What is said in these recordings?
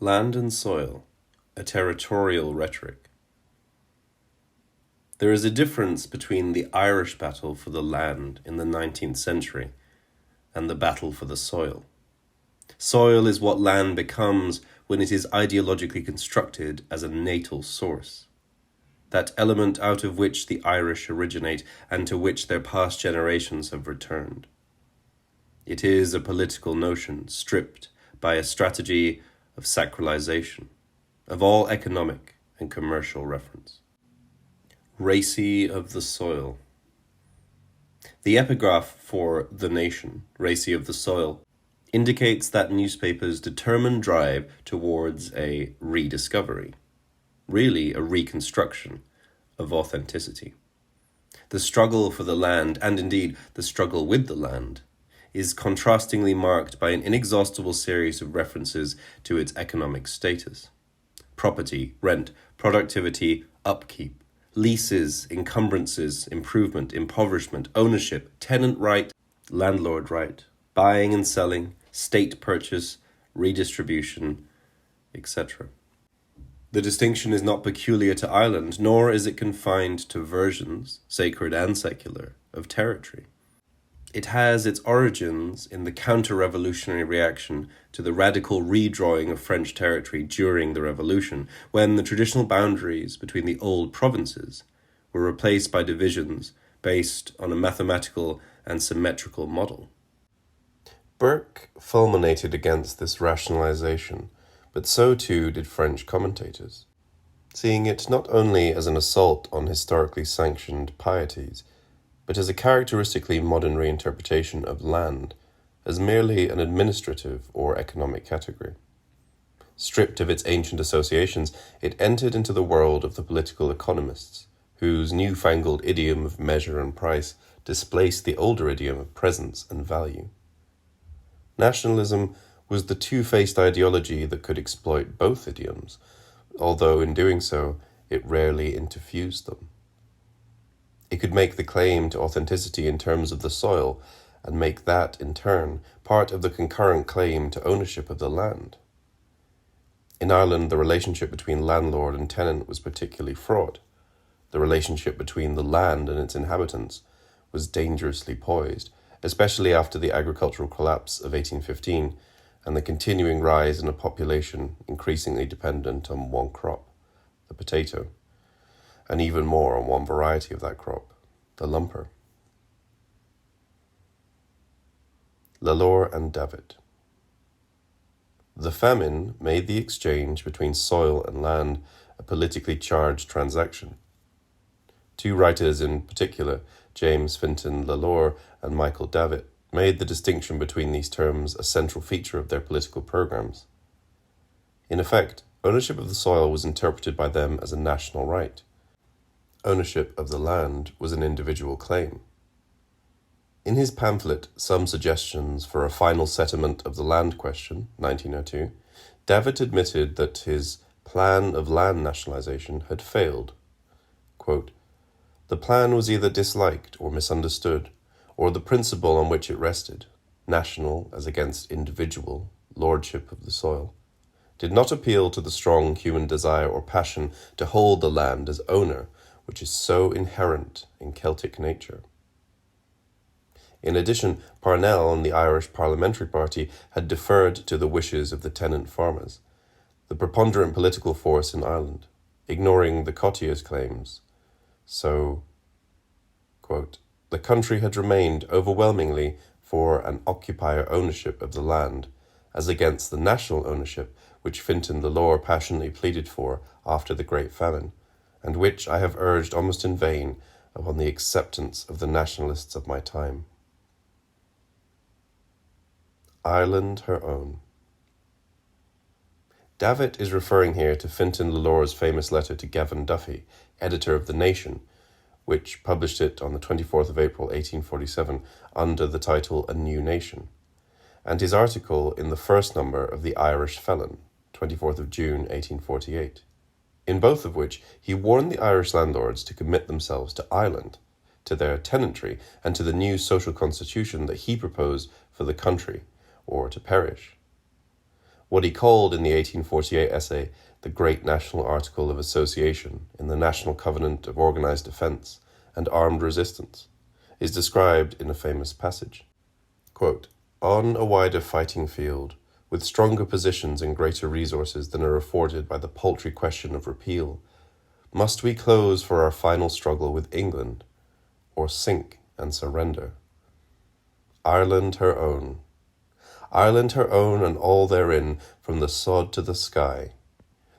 Land and Soil, a Territorial Rhetoric. There is a difference between the Irish battle for the land in the 19th century and the battle for the soil. Soil is what land becomes when it is ideologically constructed as a natal source, that element out of which the Irish originate and to which their past generations have returned. It is a political notion stripped by a strategy of sacralization, of all economic and commercial reference. Racy of the soil. The epigraph for The Nation, Racy of the Soil, indicates that newspapers' determined drive towards a rediscovery, really a reconstruction of authenticity. The struggle for the land, and indeed the struggle with the land, is contrastingly marked by an inexhaustible series of references to its economic status. Property, rent, productivity, upkeep, leases, encumbrances, improvement, impoverishment, ownership, tenant right, landlord right, buying and selling, state purchase, redistribution, etc. The distinction is not peculiar to Ireland, nor is it confined to versions, sacred and secular, of territory. It has its origins in the counter-revolutionary reaction to the radical redrawing of French territory during the Revolution, when the traditional boundaries between the old provinces were replaced by divisions based on a mathematical and symmetrical model. Burke fulminated against this rationalization, but so too did French commentators, seeing it not only as an assault on historically sanctioned pieties, but as a characteristically modern reinterpretation of land as merely an administrative or economic category. Stripped of its ancient associations, it entered into the world of the political economists, whose newfangled idiom of measure and price displaced the older idiom of presence and value. Nationalism was the two-faced ideology that could exploit both idioms, although in doing so, it rarely interfused them. It could make the claim to authenticity in terms of the soil, and make that, in turn, part of the concurrent claim to ownership of the land. In Ireland, the relationship between landlord and tenant was particularly fraught. The relationship between the land and its inhabitants was dangerously poised, especially after the agricultural collapse of 1815 and the continuing rise in a population increasingly dependent on one crop, the potato, and even more on one variety of that crop, the lumper. Lalor and Davitt. The famine made the exchange between soil and land a politically charged transaction. Two writers in particular, James Fintan Lalor and Michael Davitt, made the distinction between these terms a central feature of their political programs. In effect, ownership of the soil was interpreted by them as a national right. Ownership of the land was an individual claim. In his pamphlet, Some Suggestions for a Final Settlement of the Land Question, 1902, Davitt admitted that his plan of land nationalization had failed. Quote, "The plan was either disliked or misunderstood, or the principle on which it rested, national as against individual, lordship of the soil, did not appeal to the strong human desire or passion to hold the land as owner, which is so inherent in Celtic nature." In addition, Parnell and the Irish Parliamentary Party had deferred to the wishes of the tenant farmers, the preponderant political force in Ireland, ignoring the cottier's claims. So, quote, "The country had remained overwhelmingly for an occupier ownership of the land, as against the national ownership which Fintan Lalor passionately pleaded for after the Great Famine, and which I have urged almost in vain upon the acceptance of the nationalists of my time." Ireland her own. Davitt is referring here to Fintan Lalor's famous letter to Gavin Duffy, editor of The Nation, which published it on the 24th of April 1847 under the title A New Nation, and his article in the first number of the Irish Felon, 24th of June 1848. In both of which he warned the Irish landlords to commit themselves to Ireland, to their tenantry, and to the new social constitution that he proposed for the country, or to perish. what he called in the 1848 essay the Great National Article of Association in the National Covenant of Organized Defense and Armed Resistance, is described in a famous passage. Quote, "On a wider fighting field, with stronger positions and greater resources than are afforded by the paltry question of repeal, must we close for our final struggle with England, or sink and surrender? Ireland her own. Ireland her own and all therein, from the sod to the sky.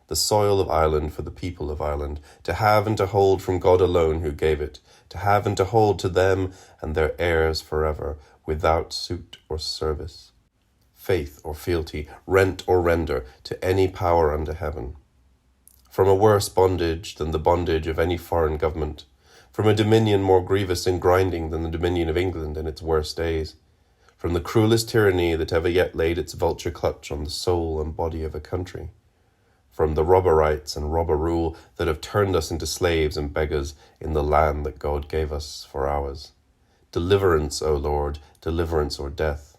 The soil of Ireland for the people of Ireland, to have and to hold from God alone who gave it, to have and to hold to them and their heirs forever, without suit or service, faith or fealty, rent or render, to any power under heaven. From a worse bondage than the bondage of any foreign government, from a dominion more grievous and grinding than the dominion of England in its worst days, from the cruelest tyranny that ever yet laid its vulture clutch on the soul and body of a country, from the robber rights and robber rule that have turned us into slaves and beggars in the land that God gave us for ours. Deliverance, O Lord, deliverance or death.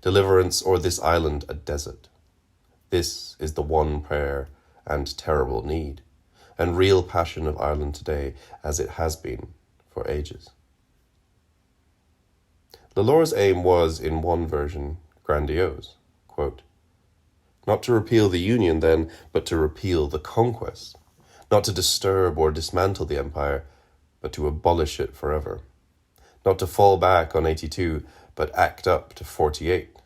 Deliverance or this island a desert. This is the one prayer and terrible need, and real passion of Ireland today, as it has been for ages." Lalor's aim was, in one version, grandiose. Quote, "Not to repeal the Union, then, but to repeal the conquest. Not to disturb or dismantle the empire, but to abolish it forever. Not to fall back on 82, but act up to 48.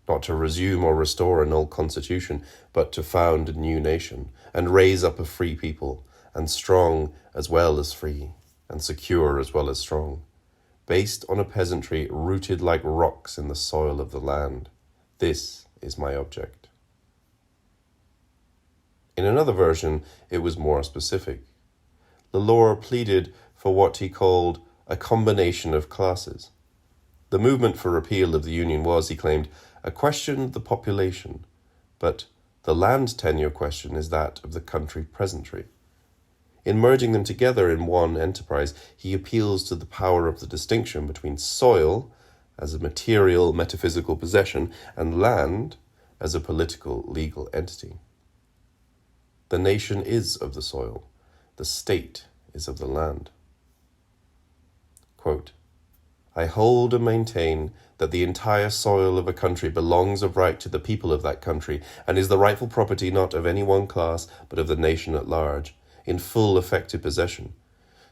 Not to resume or restore an old constitution, but to found a new nation, and raise up a free people, and strong as well as free, and secure as well as strong, based on a peasantry rooted like rocks in the soil of the land. This is my object." In another version, it was more specific. Lalor pleaded for what he called a combination of classes. The movement for repeal of the Union was, he claimed, a question of the population, but the land tenure question is that of the country presentry. In merging them together in one enterprise, he appeals to the power of the distinction between soil as a material, metaphysical possession and land as a political, legal entity. The nation is of the soil, the state is of the land. Quote, "I hold and maintain that the entire soil of a country belongs of right to the people of that country, and is the rightful property not of any one class, but of the nation at large, in full effective possession,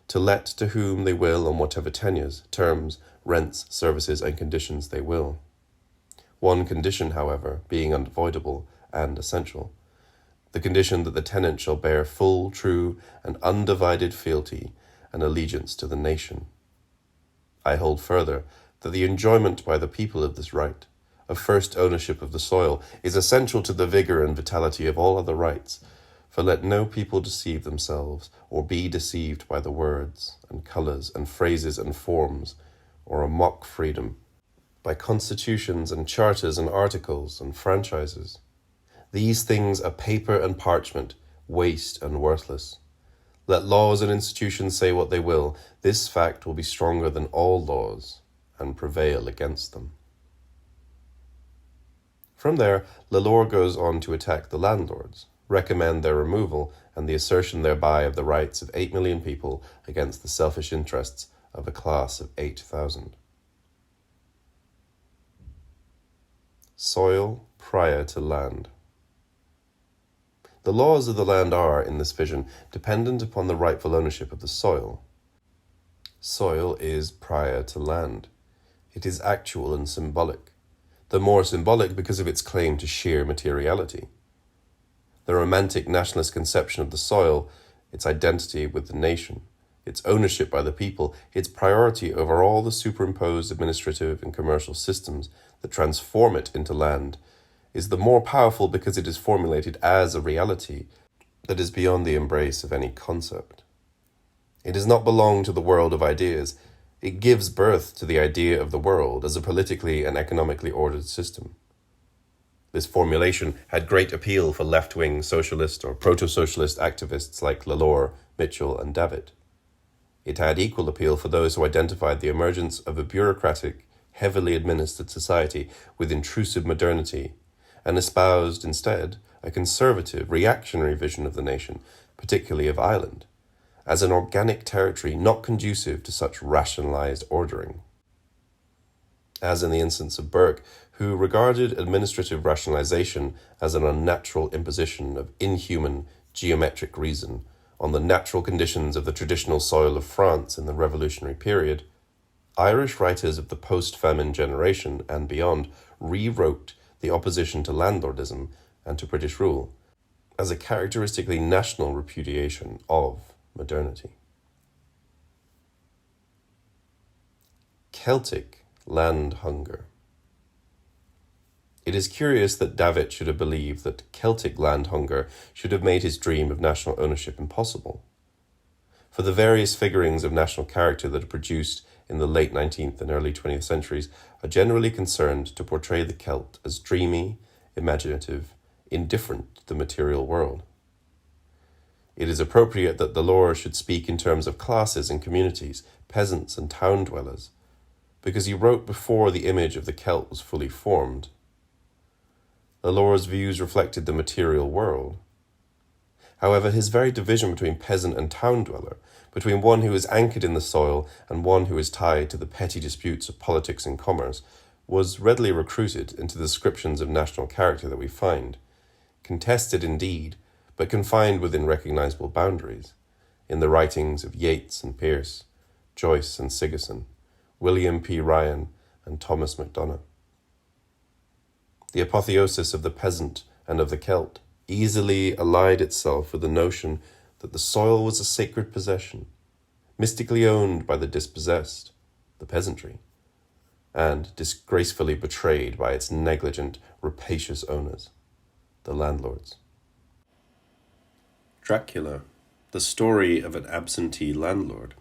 to let to whom they will on whatever tenures, terms, rents, services, and conditions they will. One condition, however, being unavoidable and essential, the condition that the tenant shall bear full, true, and undivided fealty and allegiance to the nation. I hold further that the enjoyment by the people of this right, of first ownership of the soil, is essential to the vigor and vitality of all other rights, for let no people deceive themselves, or be deceived by the words, and colours, and phrases, and forms, or a mock freedom, by constitutions, and charters, and articles, and franchises. These things are paper and parchment, waste and worthless. Let laws and institutions say what they will, this fact will be stronger than all laws, and prevail against them." From there, Lalor goes on to attack the landlords, recommend their removal, and the assertion thereby of the rights of 8 million people against the selfish interests of a class of 8,000. Soil prior to land. The laws of the land are, in this vision, dependent upon the rightful ownership of the soil. Soil is prior to land. It is actual and symbolic, the more symbolic because of its claim to sheer materiality. The romantic nationalist conception of the soil, its identity with the nation, its ownership by the people, its priority over all the superimposed administrative and commercial systems that transform it into land, is the more powerful because it is formulated as a reality that is beyond the embrace of any concept. It does not belong to the world of ideas. It gives birth to the idea of the world as a politically and economically ordered system. This formulation had great appeal for left-wing socialist or proto-socialist activists like Lalor, Mitchel, and Davitt. It had equal appeal for those who identified the emergence of a bureaucratic, heavily administered society with intrusive modernity and espoused instead a conservative, reactionary vision of the nation, particularly of Ireland, as an organic territory not conducive to such rationalized ordering. As in the instance of Burke, who regarded administrative rationalization as an unnatural imposition of inhuman geometric reason on the natural conditions of the traditional soil of France in the revolutionary period, Irish writers of the post-famine generation and beyond rewrote the opposition to landlordism and to British rule as a characteristically national repudiation of modernity. Celtic land hunger. It is curious that Davitt should have believed that Celtic land hunger should have made his dream of national ownership impossible. For the various figurings of national character that are produced in the late 19th and early 20th centuries are generally concerned to portray the Celt as dreamy, imaginative, indifferent to the material world. It is appropriate that Lalor should speak in terms of classes and communities, peasants and town dwellers, because he wrote before the image of the Celt was fully formed. Lalor's views reflected the material world. However, his very division between peasant and town dweller, between one who is anchored in the soil and one who is tied to the petty disputes of politics and commerce, was readily recruited into the descriptions of national character that we find, contested indeed, but confined within recognizable boundaries, in the writings of Yeats and Pearse, Joyce and Sigerson, William P. Ryan and Thomas MacDonagh. The apotheosis of the peasant and of the Celt easily allied itself with the notion that the soil was a sacred possession, mystically owned by the dispossessed, the peasantry, and disgracefully betrayed by its negligent, rapacious owners, the landlords. Dracula, the story of an absentee landlord.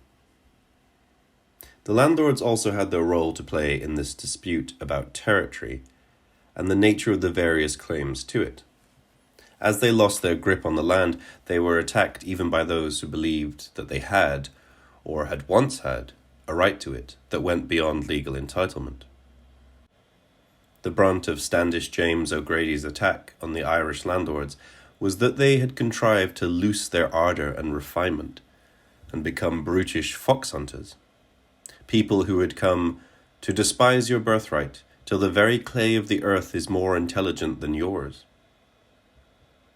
The landlords also had their role to play in this dispute about territory and the nature of the various claims to it. As they lost their grip on the land, they were attacked even by those who believed that they had, or had once had, a right to it that went beyond legal entitlement. The brunt of Standish James O'Grady's attack on the Irish landlords was that they had contrived to loose their ardour and refinement and become brutish fox hunters, people who had come to despise your birthright till the very clay of the earth is more intelligent than yours.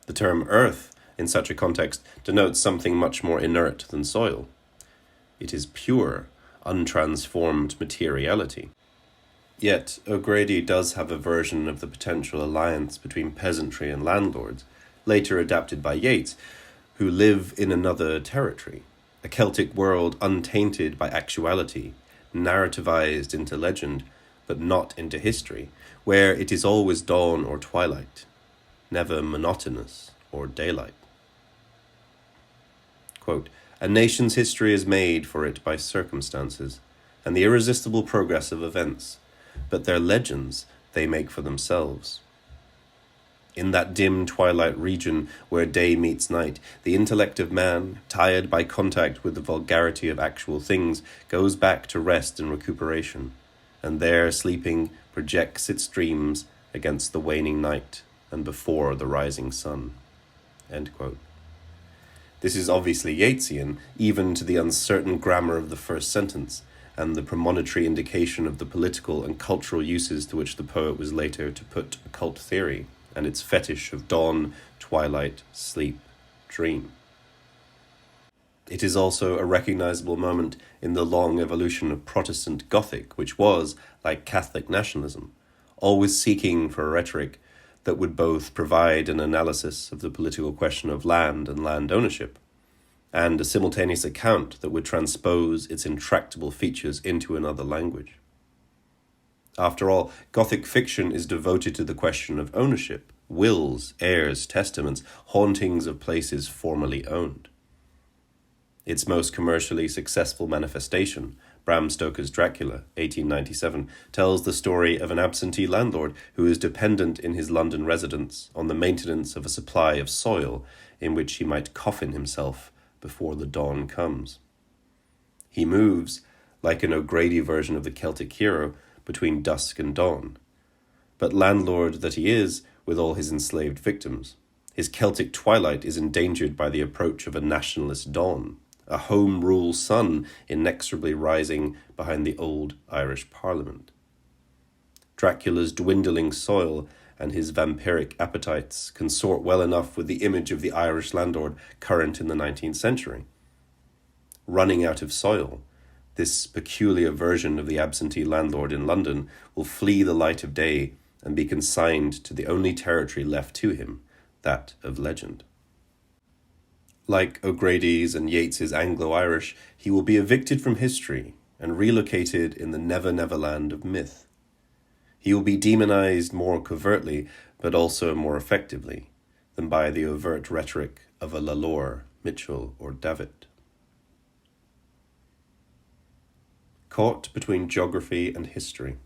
The term earth, in such a context, denotes something much more inert than soil. It is pure, untransformed materiality. Yet O'Grady does have a version of the potential alliance between peasantry and landlords, later adapted by Yeats, who live in another territory, a Celtic world untainted by actuality, narrativized into legend, but not into history, where it is always dawn or twilight, never monotonous or daylight. Quote, "A nation's history is made for it by circumstances, and the irresistible progress of events, but their legends they make for themselves. In that dim twilight region where day meets night, the intellect of man, tired by contact with the vulgarity of actual things, goes back to rest and recuperation, and there, sleeping, projects its dreams against the waning night and before the rising sun." End quote. This is obviously Yeatsian, even to the uncertain grammar of the first sentence, and the premonitory indication of the political and cultural uses to which the poet was later to put occult theory, and its fetish of dawn, twilight, sleep, dream. It is also a recognizable moment in the long evolution of Protestant Gothic, which was, like Catholic nationalism, always seeking for a rhetoric that would both provide an analysis of the political question of land and land ownership, and a simultaneous account that would transpose its intractable features into another language. After all, Gothic fiction is devoted to the question of ownership, wills, heirs, testaments, hauntings of places formerly owned. Its most commercially successful manifestation, Bram Stoker's Dracula, 1897, tells the story of an absentee landlord who is dependent in his London residence on the maintenance of a supply of soil in which he might coffin himself before the dawn comes. He moves, like an O'Grady version of the Celtic hero, between dusk and dawn. But landlord that he is, with all his enslaved victims. His Celtic twilight is endangered by the approach of a nationalist dawn, a home rule sun inexorably rising behind the old Irish Parliament. Dracula's dwindling soil and his vampiric appetites consort well enough with the image of the Irish landlord current in the 19th century. Running out of soil, this peculiar version of the absentee landlord in London will flee the light of day and be consigned to the only territory left to him, that of legend. Like O'Grady's and Yeats's Anglo-Irish, he will be evicted from history and relocated in the never land of myth. He will be demonized more covertly, but also more effectively, than by the overt rhetoric of a Lalor, Mitchel, or Davitt. Caught between geography and history.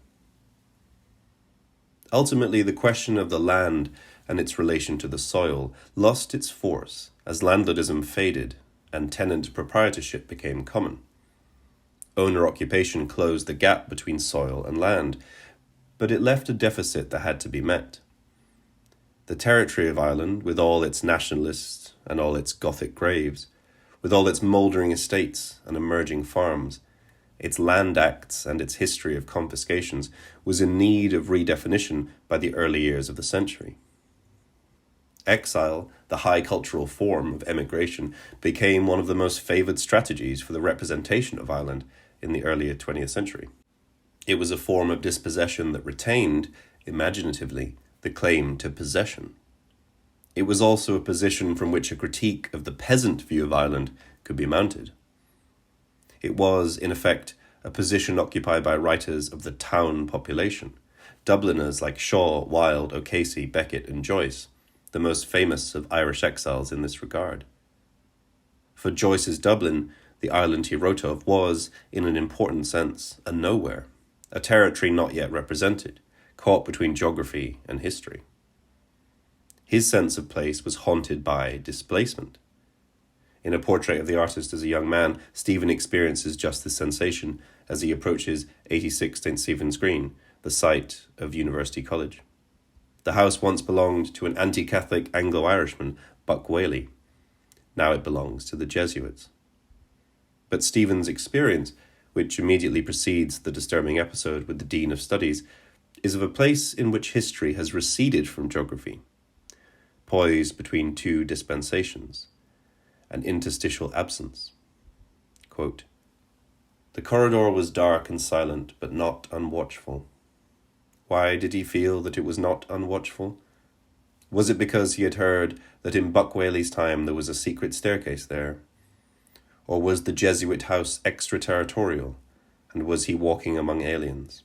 Ultimately, the question of the land and its relation to the soil lost its force as landlordism faded and tenant proprietorship became common. Owner-occupation closed the gap between soil and land, but it left a deficit that had to be met. The territory of Ireland, with all its nationalists and all its Gothic graves, with all its mouldering estates and emerging farms, its land acts and its history of confiscations, was in need of redefinition by the early years of the century. Exile, the high cultural form of emigration, became one of the most favoured strategies for the representation of Ireland in the earlier 20th century. It was a form of dispossession that retained, imaginatively, the claim to possession. It was also a position from which a critique of the peasant view of Ireland could be mounted. It was, in effect, a position occupied by writers of the town population, Dubliners like Shaw, Wilde, O'Casey, Beckett, and Joyce, the most famous of Irish exiles in this regard. For Joyce's Dublin, the Ireland he wrote of was, in an important sense, a nowhere, a territory not yet represented, caught between geography and history. His sense of place was haunted by displacement. In a portrait of the artist as a young man, Stephen experiences just this sensation as he approaches 86 St. Stephen's Green, the site of University College. The house once belonged to an anti-Catholic Anglo-Irishman, Buck Whaley. Now it belongs to the Jesuits. But Stephen's experience, which immediately precedes the disturbing episode with the Dean of Studies, is of a place in which history has receded from geography, poised between two dispensations, an interstitial absence. Quote, "The corridor was dark and silent, but not unwatchful. Why did he feel that it was not unwatchful? Was it because he had heard that in Buck Whaley's time there was a secret staircase there? Or was the Jesuit house extraterritorial, and was he walking among aliens?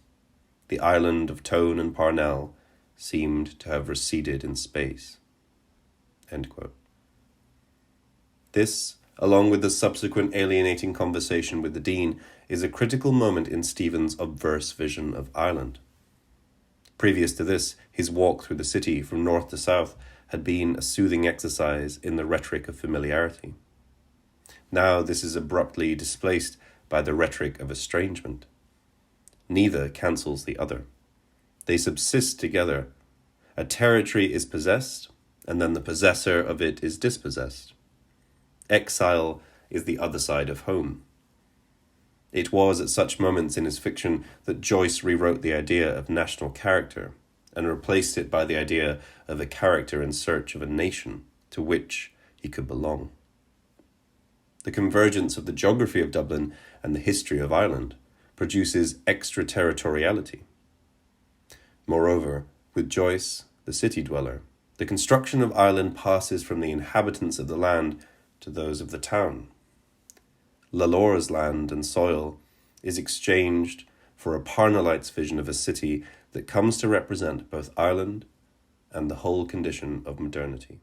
The island of Tone and Parnell seemed to have receded in space." End quote. This, along with the subsequent alienating conversation with the Dean, is a critical moment in Stephen's obverse vision of Ireland. Previous to this, his walk through the city from north to south had been a soothing exercise in the rhetoric of familiarity. Now this is abruptly displaced by the rhetoric of estrangement. Neither cancels the other. They subsist together. A territory is possessed, and then the possessor of it is dispossessed. Exile is the other side of home. It was at such moments in his fiction that Joyce rewrote the idea of national character and replaced it by the idea of a character in search of a nation to which he could belong. The convergence of the geography of Dublin and the history of Ireland produces extraterritoriality. Moreover, with Joyce, the city dweller, the construction of Ireland passes from the inhabitants of the land to those of the town. Lalor's land and soil is exchanged for a Parnellite's vision of a city that comes to represent both Ireland and the whole condition of modernity.